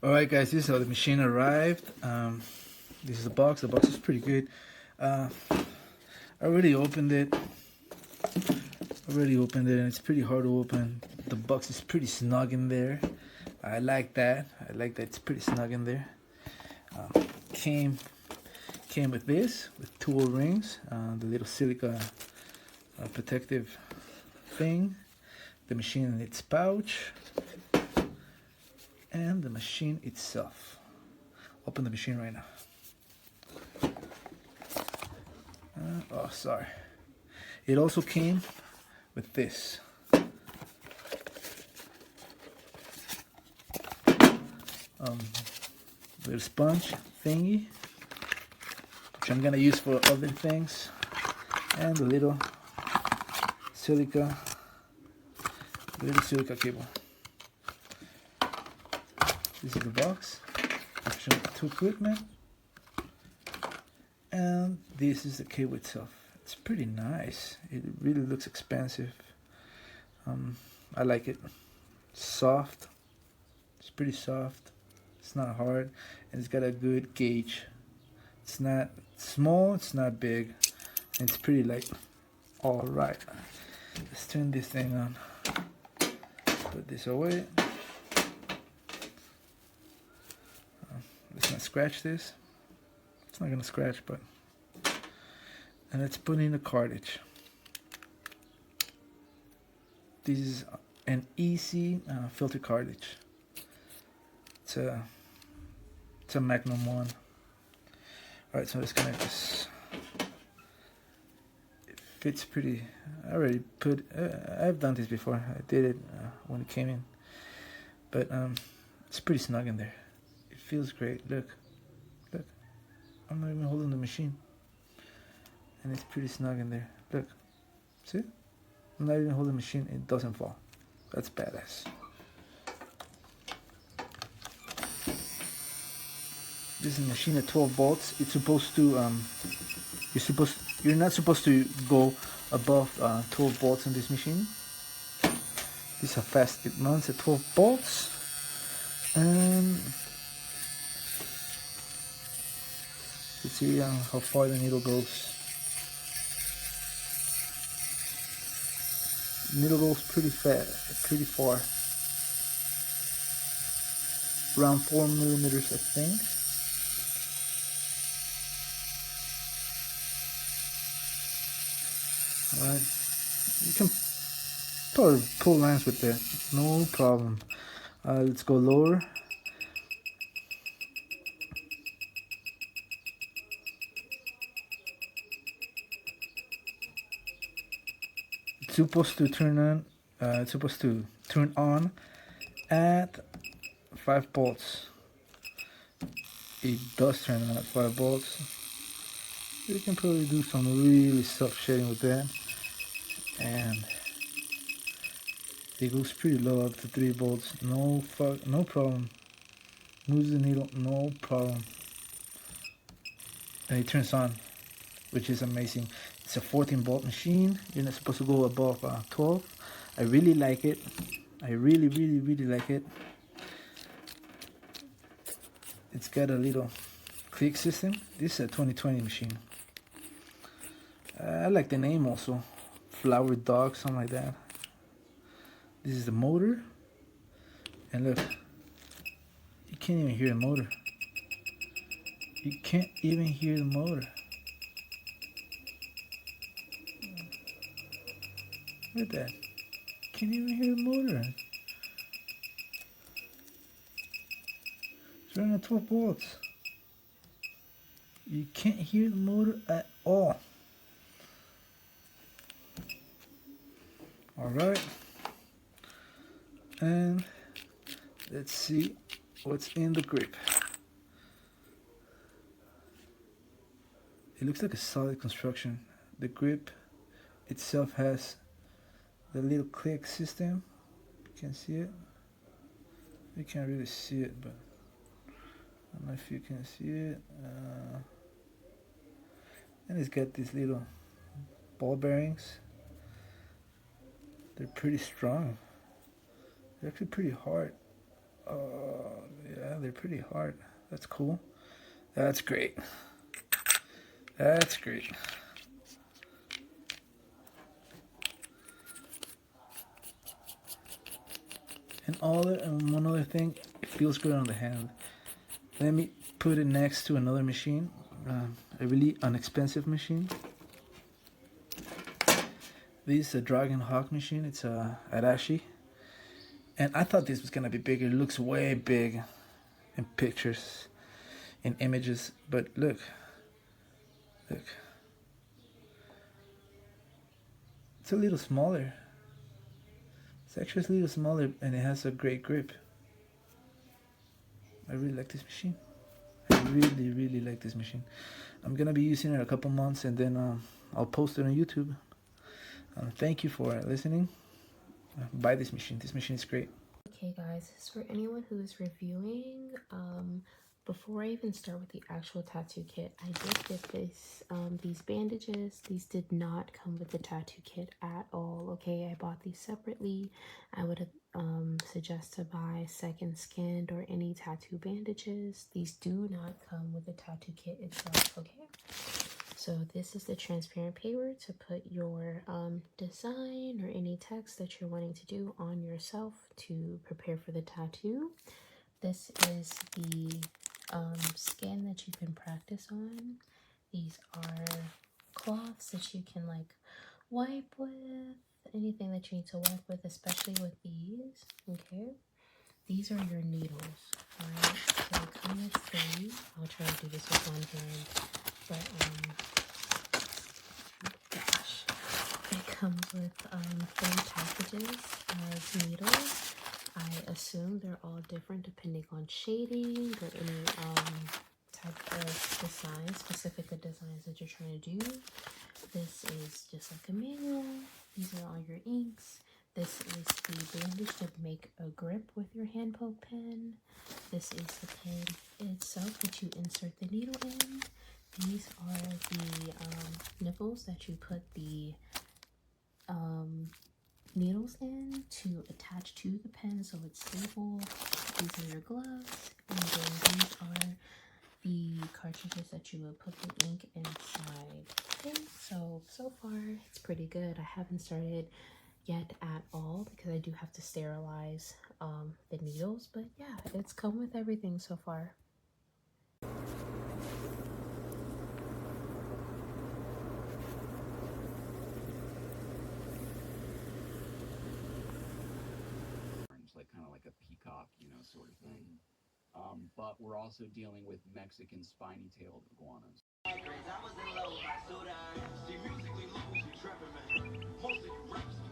Alright guys, this is how the machine arrived. This is the box. The box is pretty good. I already opened it. And it's pretty hard to open. The box is pretty snug in there. I like that. It's pretty snug in there. Came with this, with two O-rings, the little silica protective thing, the machine in its pouch, and the machine itself. Open the machine right now. Oh, sorry. It also came with this. Little sponge thingy, which I'm gonna use for other things, and the little silica cable. This is the box, option to equipment, and this is the cable itself. It's pretty nice. It really looks expensive. I like it. Soft. It's pretty soft. It's not hard, and it's got a good gauge. It's not small, it's not big, and it's pretty light. All right, let's turn this thing on. Put this away. Let's not scratch this. It's not gonna scratch, but. And let's put in the cartridge. This is an easy filter cartridge. It's a Magnum one. Alright, so let's connect this. It fits pretty. I already put. I've done this before. I did it when it came in, but it's pretty snug in there. It feels great. Look. I'm not even holding the machine, and it's pretty snug in there. Look, see? I'm not even holding the machine. It doesn't fall. That's badass. This is a machine at 12 volts. It's supposed to you're not supposed to go above 12 volts in this machine. This is how fast it runs at 12 volts. And let's see how far the needle goes. The needle goes pretty far. Around 4 millimeters, I think. Alright, you can probably pull lines with that, no problem. Let's go lower. It's supposed to turn on. At 5 volts. It does turn on at 5 volts. You can probably do some really soft shading with that, and it goes pretty low up to 3 volts. No problem. Moves the needle, no problem. And it turns on, which is amazing. It's a 14 volt machine. You're not supposed to go above 12. I really like it. I really like it. It's got a little click system. This is a 2020 machine. I like the name also, Flower Dog, something like that. This is the motor, and look, you can't even hear the motor. You can't even hear the motor. Look at that. Can't even hear the motor. It's running at 12 volts. You can't hear the motor at all. Alright, and let's see what's in the grip. It looks like a solid construction. The grip itself has the little click system. You can see it. You can't really see it, but I don't know if you can see it. And it's got these little ball bearings. They're pretty strong. They're actually pretty hard. Yeah, they're pretty hard. That's cool. That's great. That's great. And one other thing, it feels good on the hand. Let me put it next to another machine, a really inexpensive machine. This is a Dragon Hawk machine. It's a Arashi. And I thought this was gonna be bigger. It looks way big in pictures, in images. But look. It's a little smaller. It's actually a little smaller and it has a great grip. I really like this machine. I really like this machine. I'm gonna be using it a couple months and then I'll post it on YouTube. Thank you for listening. Buy this machine. This machine is great. Okay guys, this is for anyone who is reviewing. Before I even start with the actual tattoo kit, I did get these bandages. These did not come with the tattoo kit at all. Okay, I bought these separately. I would suggest to buy second skinned or any tattoo bandages. These do not come with the tattoo kit itself. Okay, so this is the transparent paper to put your design or any text that you're wanting to do on yourself to prepare for the tattoo. This is the skin that you can practice on. These are cloths that you can like wipe with, anything that you need to wipe with, especially with these. Okay, these are your needles. Alright, so they come with 3. I'll try to do this with one hand, but gosh, it comes with 3 packages of needles. I assume they're all different depending on shading or any type of design, specific designs that you're trying to do. This is just like a manual. These are all your inks. This is the bandage to make a grip with your hand poke pen. This is the pen itself that you insert the needle in. These are the nipples that you put the needles in to attach to the pen so it's stable. These are your gloves, and then these are the cartridges that you would put the ink inside. Okay, so far it's pretty good. I haven't started yet at all because I do have to sterilize the needles, but yeah, it's come with everything so far. Like kind of like a peacock, you know, sort of thing. But we're also dealing with Mexican spiny-tailed iguanas. I was in love with my soda. She musically loose, she tripping, man. Mostly raps.